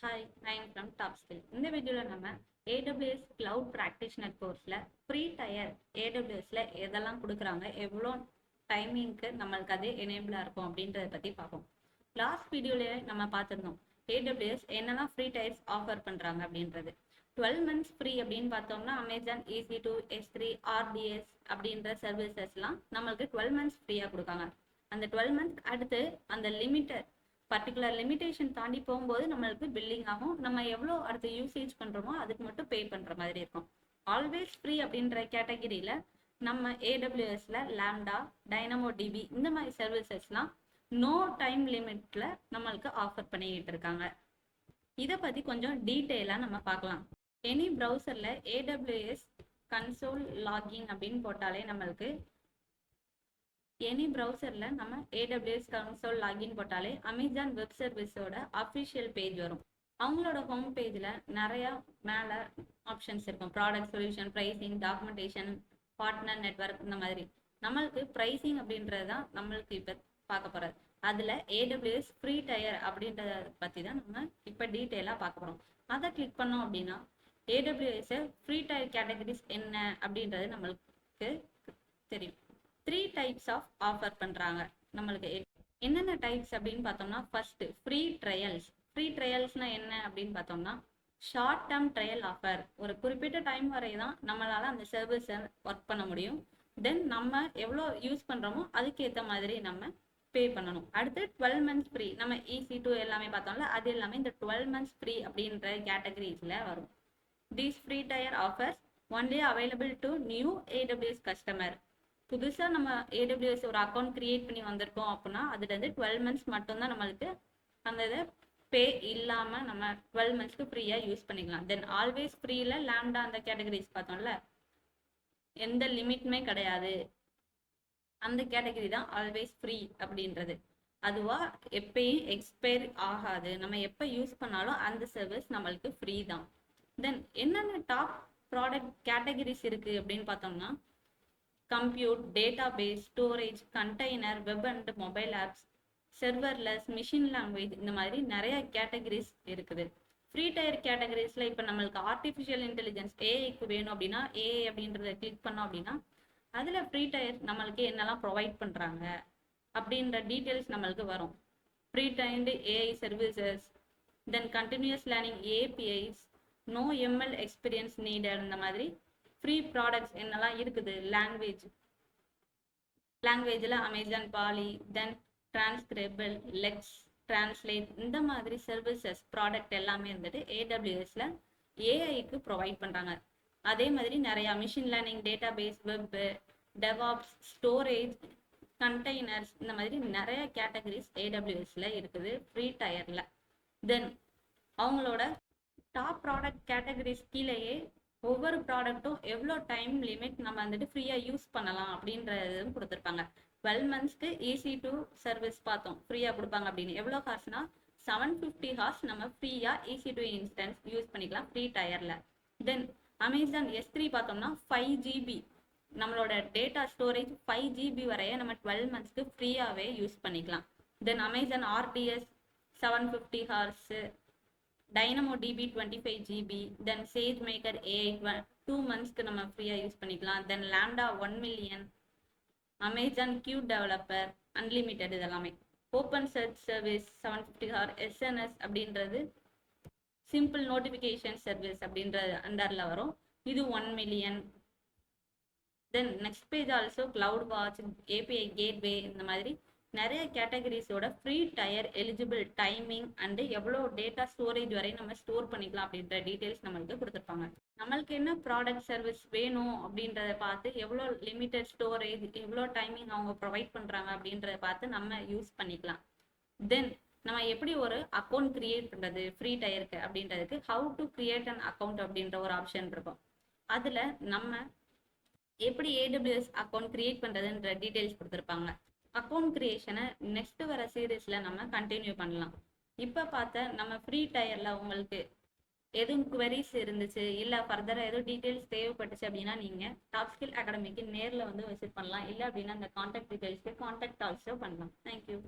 Hi, I am from top skill. இந்த வீடியோவில் நம்ம AWS Cloud Practitioner கோர்ஸில் ஃப்ரீ டயர் AWSல எதெல்லாம் கொடுக்குறாங்க, எவ்வளோ டைமிங்க்கு நம்மளுக்கு அது எனேபிளாக இருக்கும் அப்படின்றத பற்றி பார்ப்போம். லாஸ்ட் வீடியோலேயே நம்ம பார்த்துருந்தோம் AWS என்னெல்லாம் ஃப்ரீ டயர்ஸ் ஆஃபர் பண்ணுறாங்க அப்படின்றது. 12 months ஃப்ரீ அப்படின்னு பார்த்தோம்னா அமேசான் EC2, S3, RDS அப்படின்ற சர்வீசஸ்லாம் நம்மளுக்கு 12 months ஃப்ரீயாக கொடுக்காங்க. அந்த 12 months அடுத்து அந்த பர்டிகுலர் லிமிடேஷன் தாண்டி போகும்போது நம்மளுக்கு பில்லிங் ஆகும். நம்ம எவ்வளோ அடுத்து யூசேஜ் பண்ணுறோமோ அதுக்கு மட்டும் பே பண்ணுற மாதிரி இருக்கும். ஆல்வேஸ் ஃப்ரீ அப்படின்ற கேட்டகிரியில் நம்ம AWSல லாம்டா, டைனமோ டிபி இந்த மாதிரி சர்வீசஸ்லாம் நோ டைம் லிமிட்ல நம்மளுக்கு ஆஃபர் பண்ணிக்கிட்டு இருக்காங்க. இதை பற்றி கொஞ்சம் டீட்டெயிலாக நம்ம பார்க்கலாம். எனி ப்ரௌசரில் AWS கன்சோல் லாகின் அப்படின்னு போட்டாலே நம்மளுக்கு எனி ப்ரௌசரில் நம்ம AWS கன்சோல் லாகின் போட்டாலே அமேசான் வெப் சர்வீஸோட அஃபிஷியல் பேஜ் வரும். அவங்களோட ஹோம் பேஜில் நிறையா மேலே ஆப்ஷன்ஸ் இருக்கும். Product, solution, pricing, documentation, partner network இந்த மாதிரி. நம்மளுக்கு ப்ரைஸிங் அப்படின்றது தான் நம்மளுக்கு இப்போ பார்க்க போகிறது. அதில் AWS ஃப்ரீ டயர் அப்படின்றத பற்றி தான் நம்ம இப்போ டீட்டெயிலாக பார்க்க போகிறோம். அதை கிளிக் பண்ணோம் அப்படின்னா AWS ஃப்ரீ டயர் கேட்டகரிஸ் என்ன அப்படின்றது நம்மளுக்கு தெரியும். 3 types ஆஃப் ஆஃபர் பண்ணுறாங்க. நம்மளுக்கு என்னென்ன டைப்ஸ் அப்படின்னு பார்த்தோம்னா, ஃபர்ஸ்ட் ஃப்ரீ ட்ரையல்ஸ். ஃப்ரீ ட்ரையல்ஸ்னா என்ன அப்படின்னு பார்த்தோம்னா, ஷார்ட் டேர்ம் ட்ரையல் ஆஃபர். ஒரு குறிப்பிட்ட டைம் வரை தான் நம்மளால அந்த சர்வீஸை ஒர்க் பண்ண முடியும். தென் நம்ம எவ்வளோ யூஸ் பண்ணுறோமோ அதுக்கேற்ற மாதிரி நம்ம பே பண்ணணும். அடுத்து 12 months ஃப்ரீ. நம்ம EC2 எல்லாமே பார்த்தோம்ல, அது எல்லாமே இந்த 12 months ஃப்ரீ அப்படின்ற கேட்டகரிஸில் வரும். These free tyre offers only available to new AWS customer. புதுசாக நம்ம AWS ஒரு அக்கௌண்ட் கிரியேட் பண்ணி வந்திருக்கோம் அப்படின்னா அதுலேருந்து 12 months மட்டும்தான் நம்மளுக்கு அந்த இதை பே இல்லாமல் நம்ம 12 monthsக்கு ஃப்ரீயாக யூஸ் பண்ணிக்கலாம். தென் ஆல்வேஸ் ஃப்ரீயில் லாம்டா அந்த கேட்டகரிஸ் பார்த்தோம்ல, எந்த லிமிட்டுமே கிடையாது. அந்த கேட்டகரி தான் ஆல்வேஸ் ஃப்ரீ அப்படின்றது. அதுவாக எப்பயும் எக்ஸ்பயர் ஆகாது. நம்ம எப்போ யூஸ் பண்ணாலும் அந்த சர்வீஸ் நம்மளுக்கு ஃப்ரீ தான். தென் என்னென்ன டாப் ப்ராடக்ட் கேட்டகரிஸ் இருக்குது அப்படின்னு பார்த்தோம்னா, compute, database, storage, container, web and mobile apps, serverless, machine language இந்த மாதிரி நிறைய கேட்டகரிஸ் இருக்குது. ஃப்ரீ டயர் கேட்டகரிஸில் இப்போ நம்மளுக்கு ஆர்டிஃபிஷியல் இன்டெலிஜென்ஸ் ஏஐக்கு வேணும் அப்படின்னா ஏஐ அப்படின்றத கிளிக் பண்ணோம் அப்படின்னா அதில் ஃப்ரீ டயர் நம்மளுக்கு என்னெல்லாம் ப்ரொவைட் பண்ணுறாங்க அப்படின்ற டீட்டெயில்ஸ் நம்மளுக்கு வரும். Pre timed AI services, then continuous learning APIs, no ML experience needed இந்த மாதிரி ஃப்ரீ ப்ராடக்ட்ஸ் என்னெல்லாம் இருக்குது. லாங்குவேஜில் Amazon Polly, then Transcribe, Lex, Translate இந்த மாதிரி சர்வீசஸ் ப்ராடக்ட் எல்லாமே இருந்துட்டு AWSல ஏஐக்கு ப்ரொவைட் பண்ணுறாங்க. அதே மாதிரி நிறையா machine learning, database, web, DevOps, storage, containers இந்த மாதிரி நிறைய கேட்டகரிஸ் AWSல இருக்குது ஃப்ரீ டயரில். தென் அவங்களோட டாப் ப்ராடக்ட் கேட்டகரிஸ் கீழேயே ஒவ்வொரு ப்ராடக்ட்டும் எவ்வளோ டைம் லிமிட் நம்ம வந்துட்டு ஃப்ரீயாக யூஸ் பண்ணலாம் அப்படின்றதும் கொடுத்துருப்பாங்க. 12 monthsக்கு EC2 சர்வீஸ் பார்த்தோம் ஃப்ரீயாக கொடுப்பாங்க அப்படின்னு. எவ்வளோ ஹார்ஸ்னா 750 hours நம்ம ஃப்ரீயாக EC2 இன்ஸ்டன்ஸ் யூஸ் பண்ணிக்கலாம் ஃப்ரீ டயரில். தென் அமேசான் S3 பார்த்தோம்னா 5 GB நம்மளோட டேட்டா ஸ்டோரேஜ் 5 GB வரைய நம்ம 12 monthsக்கு ஃப்ரீயாகவே யூஸ் பண்ணிக்கலாம். Then Amazon RDS 750 hours, DynamoDB 25 GB, then SageMaker AI 2 monthsக்கு நம்ம ஃப்ரீயாக யூஸ் பண்ணிக்கலாம். Then Lambda 1 million, Amazon Q developer unlimited இதெல்லாமே. OpenSearch service 750 hours, SNS அப்படின்றது சிம்பிள் நோட்டிஃபிகேஷன் சர்வீஸ் அப்படின்றது அண்டரில் வரும். இது 1 million. Then next page also CloudWatch, API gateway இந்த மாதிரி நிறைய கேட்டகரிஸோட free tier eligible timing and எவ்வளோ டேட்டா ஸ்டோரேஜ் வரை நம்ம ஸ்டோர் பண்ணிக்கலாம் அப்படின்ற டீட்டெயில்ஸ் நம்மளுக்கு கொடுத்துருப்பாங்க. நம்மளுக்கு என்ன ப்ராடக்ட் சர்வீஸ் வேணும் அப்படின்றத பார்த்து எவ்வளோ லிமிட்டட் ஸ்டோரேஜ், எவ்வளோ டைமிங் அவங்க ப்ரொவைட் பண்ணுறாங்க அப்படின்றத பார்த்து நம்ம யூஸ் பண்ணிக்கலாம். தென் நம்ம எப்படி ஒரு அக்கௌண்ட் கிரியேட் பண்ணுறது ஃப்ரீ டயருக்கு அப்படின்றதுக்கு how to create an account அப்படின்ற ஒரு ஆப்ஷன் இருக்கும். அதில் நம்ம எப்படி AWS அக்கௌண்ட் கிரியேட் பண்ணுறதுன்ற டீட்டெயில்ஸ் கொடுத்துருப்பாங்க. அக்கௌண்ட் கிரியேஷனை நெக்ஸ்ட் வர சீரீஸில் நம்ம கண்டினியூ பண்ணலாம். இப்போ பார்த்த நம்ம ஃப்ரீ டயரில் உங்களுக்கு எதுவும் குவரிஸ் இருந்துச்சு இல்லை ஃபர்தராக எதுவும் டீட்டெயில்ஸ் தேவைப்பட்டுச்சு அப்படின்னா நீங்கள் டாப் ஸ்கில் அகாடமிக்கு நேரில் வந்து விசிட் பண்ணலாம். இல்லை அப்படின்னா அந்த கான்டாக்ட் டீட்டெயில்ஸ்க்கு கான்டாக்ட் ஆல்சோ பண்ணலாம். தேங்க்யூ.